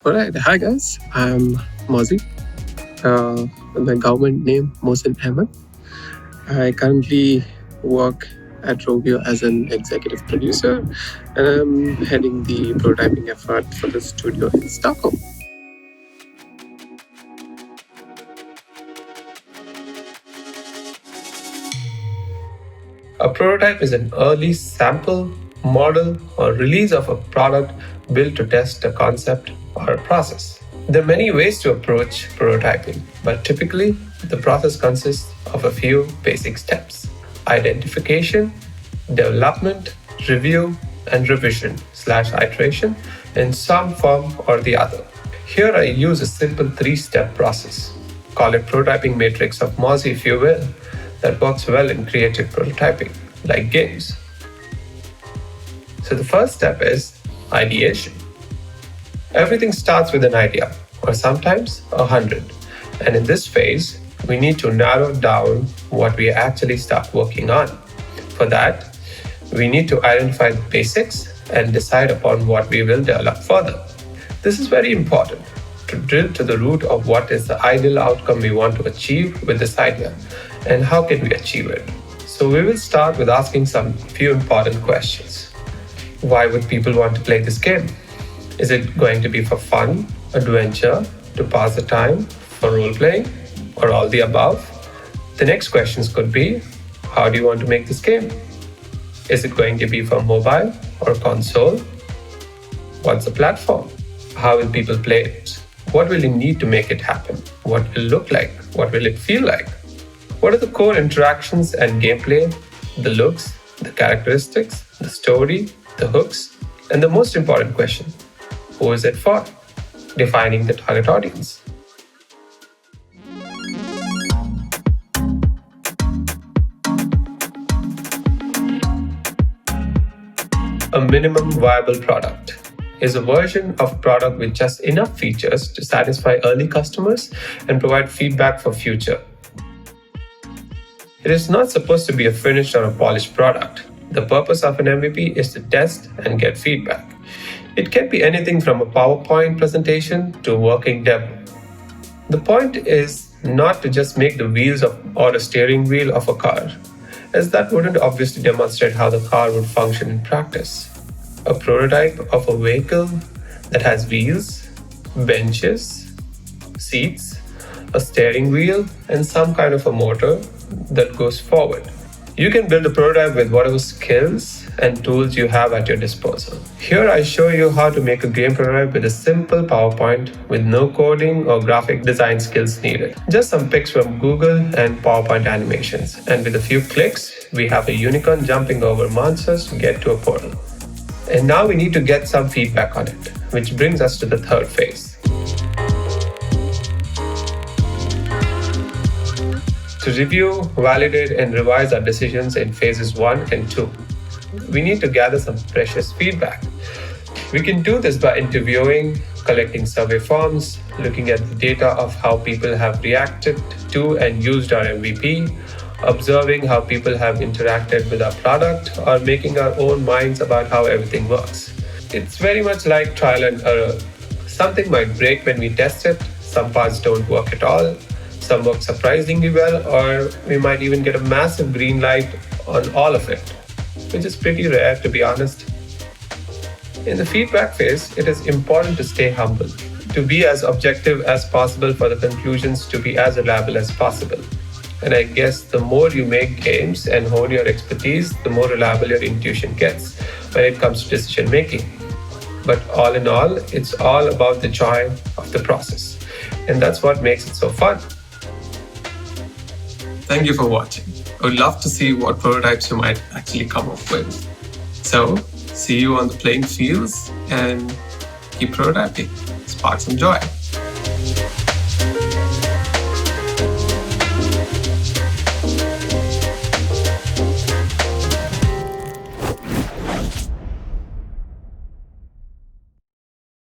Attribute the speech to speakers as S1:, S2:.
S1: All right, hi guys. I'm Mozzie. My government name Mohsin Ahmed. I currently work at Rovio as an executive producer, and I'm heading the prototyping effort for the studio in Stockholm. A prototype is an early sample, model, or release of a product built to test a concept or a process. There are many ways to approach prototyping, but typically the process consists of a few basic steps: identification, development, review, and revision/iteration in some form or the other. Here I use a simple three-step process. Call it prototyping matrix of Mozzie if you will, that works well in creative prototyping, like games. So the first step is ideation. Everything starts with an idea, or sometimes 100. And in this phase, we need to narrow down what we actually start working on. For that, we need to identify the basics and decide upon what we will develop further. This is very important to drill to the root of what is the ideal outcome we want to achieve with this idea and how can we achieve it. So we will start with asking some few important questions. Why would people want to play this game? Is it going to be for fun, adventure, to pass the time, for role playing, or all the above? The next questions could be, how do you want to make this game? Is it going to be for mobile or console? What's the platform? How will people play it? What will you need to make it happen? What will it look like? What will it feel like? What are the core interactions and gameplay, the looks, the characteristics, the story, the hooks, and the most important question, who is it for? Defining the target audience. A minimum viable product is a version of product with just enough features to satisfy early customers and provide feedback for future. It is not supposed to be a finished or a polished product. The purpose of an MVP is to test and get feedback. It can be anything from a PowerPoint presentation to a working demo. The point is not to just make the wheels or a steering wheel of a car, as that wouldn't obviously demonstrate how the car would function in practice. A prototype of a vehicle that has wheels, benches, seats, a steering wheel, and some kind of a motor that goes forward. You can build a prototype with whatever skills and tools you have at your disposal. Here I show you how to make a game prototype with a simple PowerPoint with no coding or graphic design skills needed. Just some pics from Google and PowerPoint animations. And with a few clicks, we have a unicorn jumping over monsters to get to a portal. And now we need to get some feedback on it, which brings us to the third phase. To review, validate, and revise our decisions in phases 1 and 2. We need to gather some precious feedback. We can do this by interviewing, collecting survey forms, looking at the data of how people have reacted to and used our MVP, observing how people have interacted with our product, or making our own minds about how everything works. It's very much like trial and error. Something might break when we test it, some parts don't work at all, some work surprisingly well, or we might even get a massive green light on all of it, which is pretty rare to be honest. In the feedback phase, it is important to stay humble, to be as objective as possible for the conclusions to be as reliable as possible. And I guess the more you make games and hone your expertise, the more reliable your intuition gets when it comes to decision making. But all in all, it's all about the joy of the process. And that's what makes it so fun. Thank you for watching. I would love to see what prototypes you might actually come up with. So, see you on the playing fields and keep prototyping. Spark some joy.